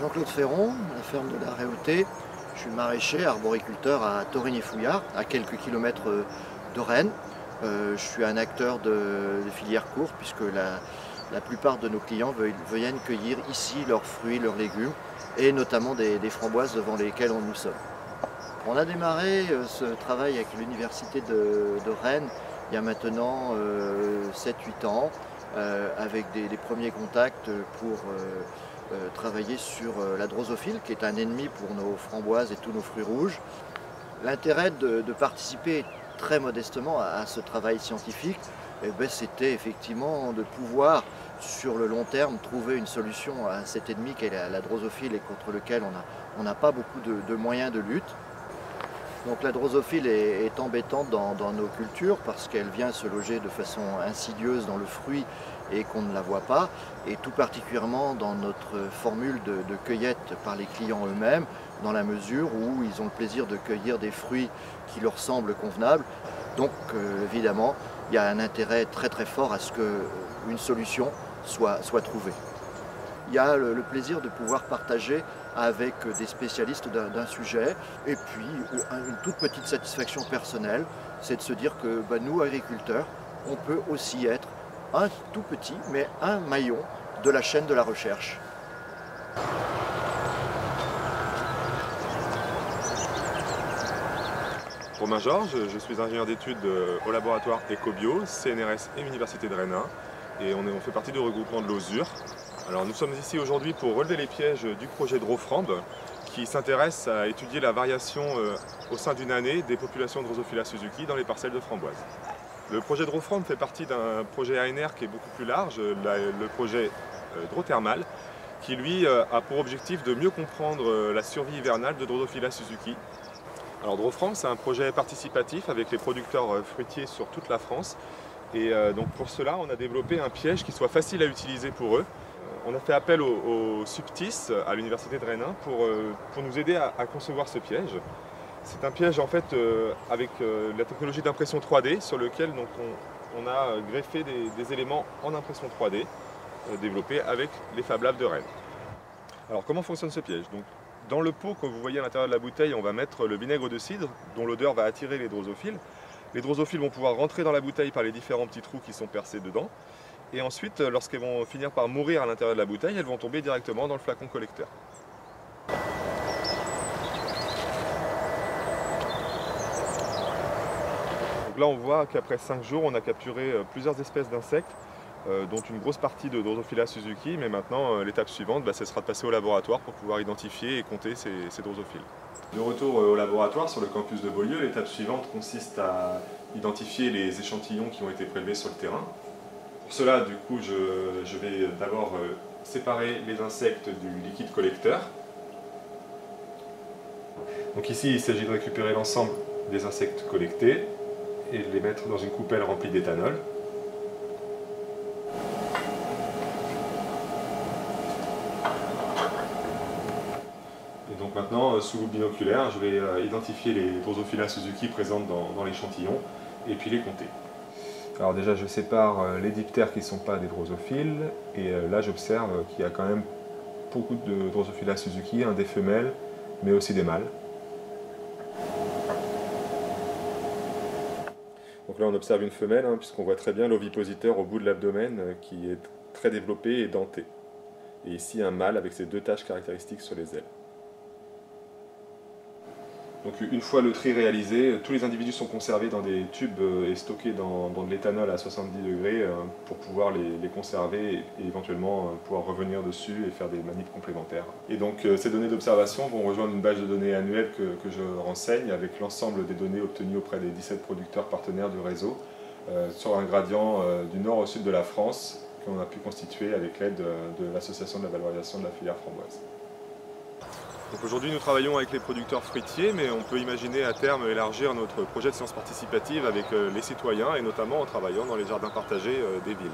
Jean-Claude Ferron, la ferme de la Réauté. Je suis maraîcher, arboriculteur à Torigny-Fouillard, à quelques kilomètres de Rennes. Je suis un acteur des filières courtes puisque la plupart de nos clients viennent cueillir ici leurs fruits, leurs légumes et notamment des framboises devant lesquelles nous sommes. On a démarré ce travail avec l'université de Rennes il y a maintenant 7-8 ans avec des premiers contacts pour travailler sur la drosophile qui est un ennemi pour nos framboises et tous nos fruits rouges. L'intérêt de participer très modestement à ce travail scientifique, c'était effectivement de pouvoir sur le long terme trouver une solution à cet ennemi qu'est la drosophile et contre lequel on n'a pas beaucoup de moyens de lutte. Donc la drosophile est embêtante dans nos cultures parce qu'elle vient se loger de façon insidieuse dans le fruit et qu'on ne la voit pas, et tout particulièrement dans notre formule de cueillette par les clients eux-mêmes, dans la mesure où ils ont le plaisir de cueillir des fruits qui leur semblent convenables. Donc évidemment, il y a un intérêt très très fort à ce qu'une solution soit trouvée. Il y a le plaisir de pouvoir partager avec des spécialistes d'un sujet, et puis une toute petite satisfaction personnelle, c'est de se dire que nous, agriculteurs, on peut aussi être un tout petit, mais un maillon de la chaîne de la recherche. Romain Georges, je suis ingénieur d'études au laboratoire EcoBio, CNRS et Université de Rennes, et on fait partie du regroupement de l'Ausure. Alors nous sommes ici aujourd'hui pour relever les pièges du projet Droframbe qui s'intéresse à étudier la variation au sein d'une année des populations de Drosophila suzuki dans les parcelles de framboises. Le projet Droframbe fait partie d'un projet ANR qui est beaucoup plus large, le projet Drothermal, qui lui a pour objectif de mieux comprendre la survie hivernale de Drosophila suzuki. Alors Droframbe, c'est un projet participatif avec les producteurs fruitiers sur toute la France, et donc pour cela on a développé un piège qui soit facile à utiliser pour eux. On a fait appel au Subtis à l'université de Rennes pour nous aider à concevoir ce piège. C'est un piège en fait avec la technologie d'impression 3D sur lequel donc, on a greffé des éléments en impression 3D développés avec les Fab Labs de Rennes. Alors comment fonctionne ce piège? Donc, dans le pot que vous voyez à l'intérieur de la bouteille, on va mettre le vinaigre de cidre dont l'odeur va attirer les drosophiles. Les drosophiles vont pouvoir rentrer dans la bouteille par les différents petits trous qui sont percés dedans. Et ensuite, lorsqu'elles vont finir par mourir à l'intérieur de la bouteille, elles vont tomber directement dans le flacon collecteur. Donc là, on voit qu'après 5 jours, on a capturé plusieurs espèces d'insectes, dont une grosse partie de Drosophila suzuki, mais maintenant, l'étape suivante, ce sera de passer au laboratoire pour pouvoir identifier et compter ces drosophiles. De retour au laboratoire sur le campus de Beaulieu, l'étape suivante consiste à identifier les échantillons qui ont été prélevés sur le terrain. Pour cela, du coup, je vais d'abord séparer les insectes du liquide collecteur. Donc ici, il s'agit de récupérer l'ensemble des insectes collectés et de les mettre dans une coupelle remplie d'éthanol. Et donc maintenant, sous loupe binoculaire, je vais identifier les Drosophila suzuki présentes dans l'échantillon et puis les compter. Alors déjà je sépare les diptères qui ne sont pas des drosophiles, et là j'observe qu'il y a quand même beaucoup de Drosophila suzuki, des femelles mais aussi des mâles. Donc là on observe une femelle puisqu'on voit très bien l'ovipositeur au bout de l'abdomen qui est très développé et denté. Et ici un mâle avec ses 2 taches caractéristiques sur les ailes. Donc une fois le tri réalisé, tous les individus sont conservés dans des tubes et stockés dans de l'éthanol à 70 degrés pour pouvoir les conserver et éventuellement pouvoir revenir dessus et faire des manips complémentaires. Et donc ces données d'observation vont rejoindre une base de données annuelle que je renseigne avec l'ensemble des données obtenues auprès des 17 producteurs partenaires du réseau sur un gradient du nord au sud de la France qu'on a pu constituer avec l'aide de l'association de la valorisation de la filière framboise. Aujourd'hui, nous travaillons avec les producteurs fruitiers, mais on peut imaginer à terme élargir notre projet de sciences participatives avec les citoyens et notamment en travaillant dans les jardins partagés des villes.